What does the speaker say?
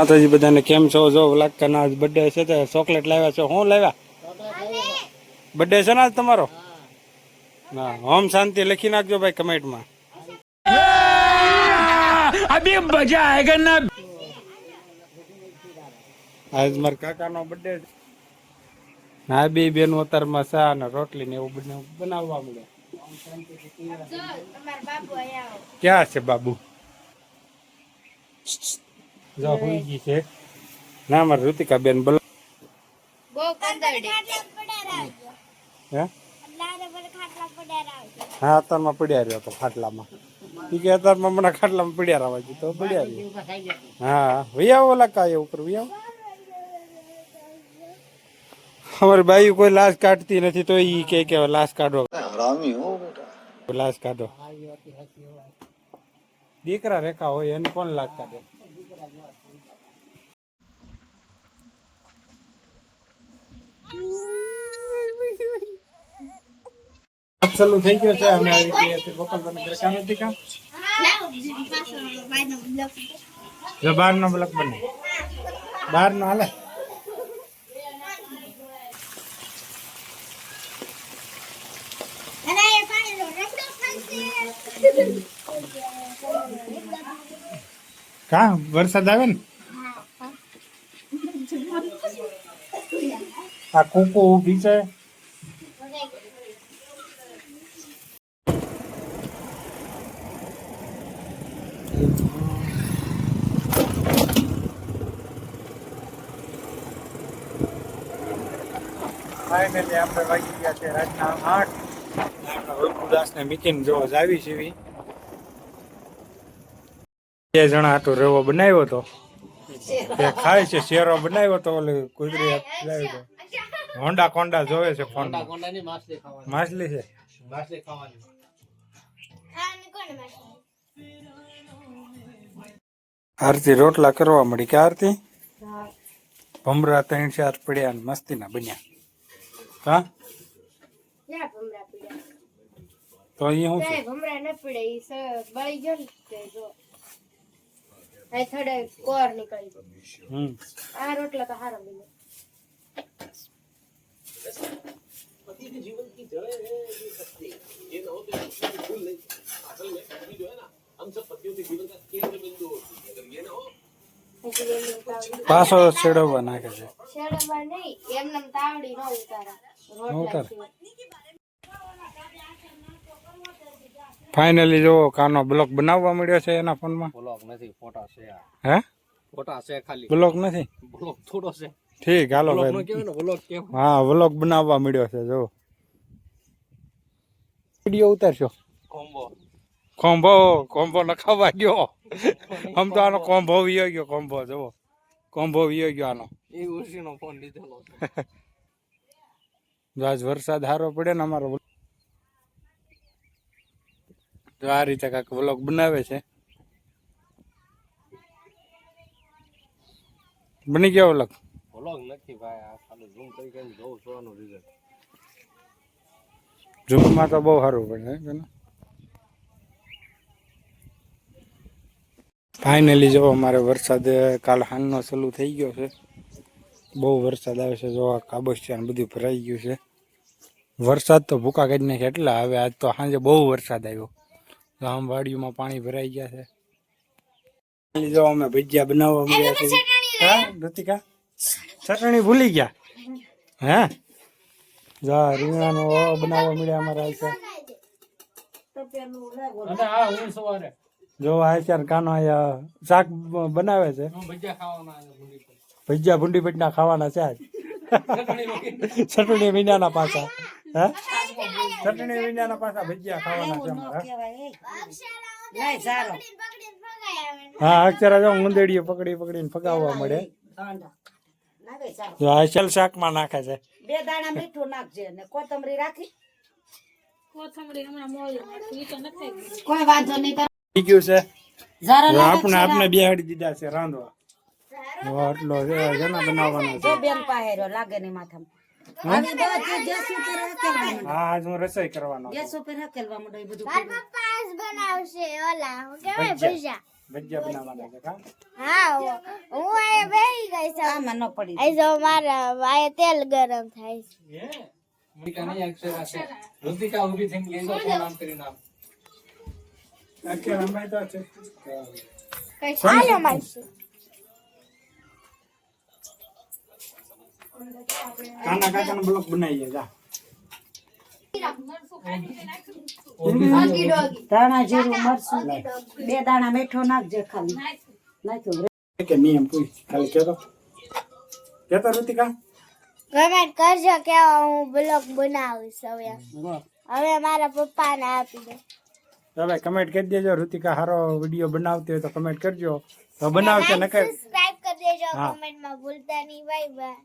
માતાજી બધાને કેમ છો? જો વ્લોગ કરના આજ બર્થડે છે તો ચોકલેટ લાવ્યા છો. હું લાવ્યા? બર્થડે છે ને આજ તમારો? હા, ઓમ શાંતિ લખી નાખજો ભાઈ કમેન્ટમાં. અભી મજા આયેગા ના. આજ મારા કાકાનો બર્થડે છે. હા, બે બેન ઉતારમાં ચા અને રોટલી ને એવું બધું બનાવવા મળે. ક્યાં છે બાબુ? જો હોઈ ગઈ છે ના મારી ઋતિકા બેન બોલો. હે હા અત્યારમાં પડ્યા રહ્યો તો ખાટલામાં. કે અત્યારમાં મને ખાટલામાં પડ્યા રહેવા ગયું તો પડ્યા રહ્યો. હા વૈયા ઓલા કાય ઉપર વૈયા અમારી બાઈ કોઈ લાશ કાઢતી નથી તો ઈ કે લાશ કાઢો. હરામી હો બેટા, લાશ કાઢો. દીકરા રેખા હોય એને કોણ લાશ કાઢે? ચાલુ થઈ ગયો છે. અમે આવી ગયા છીએ ગોપાલભાઈ ઘરે. કામ નથી કામ જો બહાર નો બ્લોક બને બહાર નો હાલે. કા વરસાદ આવે ને આ કુકુ ઉભી છે. ફાઇનલી આપણે વાગી ગયા છે રાતના 8. ઉદાસને મીકીને જોવા જાવી સીવી. બે જણા હાટો રવો બનાવ્યો હતો તે ખાય છે. શેરો બનાવ્યો તો ઓલી કુદરી લાવ્યો તો. હોંડા કોંડા જોવે છે ફોન. માછલી છે. આરતી રોટલા કરવા મળી કે આરતી ભમરા 3-4 પડ્યા મસ્તી ના બન્યા. હા તો અહીંયા શું છે? ભમરા ન પડે ઈ બળી ગયો ને જો આ થોડે કોર નીકળી ગયો. આ રોટલા તો હારા બન્યા. पति के जीवन की जड़ें हैं ये शक्ति ये न हो तो भूल नहीं असल में पति जो है ना हम सब पतियों के जीवन का केंद्र बिंदु होती है अगर ये न हो पासो छेड़वा नाखे છે. છેડવા નહીં એમનેમ તાવડી ન ઉતારા રોટલા. ફાઇનલી જો કાનો બ્લોક બનાવવા મળ્યો છે એના ફોનમાં. બ્લોક નથી ફોટા છે. હે ફોટા છે ખાલી બ્લોક નથી. બ્લોક થોડો છે. ઠીક હાલો ભાઈ. હા વ્લોગ બનાવવા મળ્યો છે જો. વિડિયો ઉતારશો. કોમ્બો નખાવા ગયો. આમ તો આનો કોમ્બો વિયો ગયો. કોમ્બો જો કોમ્બો વિયો ગયો આનો. એ ઉર્સીનો ફોન લીધેલો છે. જો આજ વરસાદ સારો પડે ને અમારો તો આ રીતે કાંઈક વ્લોગ બનાવે છે. બની ગયો વ્લોગ? વ્લોગ નથી ભાઈ, આ ખાલી ઝૂમ કરીને જોઉં છું રિઝલ્ટ. ઝૂમમાં તો બહુ સારું પડે છે ને. ફાઇનલી જો અમારે વરસાદ કાલ સાંજનો ચાલુ થઈ ગયો છે. બહુ વરસાદ આવે છે. જો કાબોસિયા બધું ભરાઈ ગયું છે. વરસાદ તો ભૂકા કાઢી નાખે એટલા. હવે આજ તો સાંજે બહુ વરસાદ આવ્યો. આમ વાડીઓમાં પાણી ભરાઈ ગયા છે. જો અમે ભજીયા બનાવવા મળ્યા છે. હા ઋતિકા ચટણી ભૂલી ગયા. હે જા રીંગણાનો બનાવવા મળ્યા અમારા આયસા. જો આયસા કાનો શાક બનાવે છે. ભજીયા ભૂંડી ભજીયા ખાવાના છે આજ. ચટણી વિનાના પાછા. હે ચટણી વિનાના પાછા ભજીયા ખાવાના છે અમારા. હા અક્ષરા જો મુંદેડીઓ પકડીને ફગાવવા મળે. જો આ ચલ શાકમાં નાખે છે. 2 દાણા મીઠું નાખજે ને કોથમરી રાખી. કોથમરી હમણાં મોળી તો નથી કોઈ વાંધો નહીં. થઈ ગયું છે. આપણે બેહાડી દીધા છે રાંધવા. આટલો જના બનાવવાનો છે. બેન પાહેરો લાગે ને માથામાં. હા હું રસોઈ કરવાનો. ગેસ ઉપર હકેલવા માંડો એ બધું. મારા પપ્પા જ બનાવશે ઓલા હું કેવાય ભજીયા બનાવવાના છે. હા હું આમાં ન પડી આ જો મારા વાય તેલ ગરમ થાય છે. રુતિકા નહીં અક્ષરા છે. રુતિકા ઊભી થઈને ગઈ તો ફોન આમ કરીને આમ. અક્ષરા રમાય તો છે. હાલો માસી. કાના કાકાનો બ્લોક બનાવી જા. ધાણા જીરું મરચું 2 દાણા મીઠો નાખજે ખાલી નાખ્યું કે નિયમ પૂછ ખાલી કેતો રુતિકા કમેન્ટ કરજો કે હું બ્લોગ બનાવીશ હવે. હવે મારા પપ્પાને આપી દે. હવે કમેન્ટ કરી દેજો રુતિકા હારો વિડીયો બનાવતી હોય તો કમેન્ટ કરજો તો બનાવશે નકર સબસ્ક્રાઇબ કરી દેજો. હા. કમેન્ટમાં ભૂલતા નહીં. Bye bye.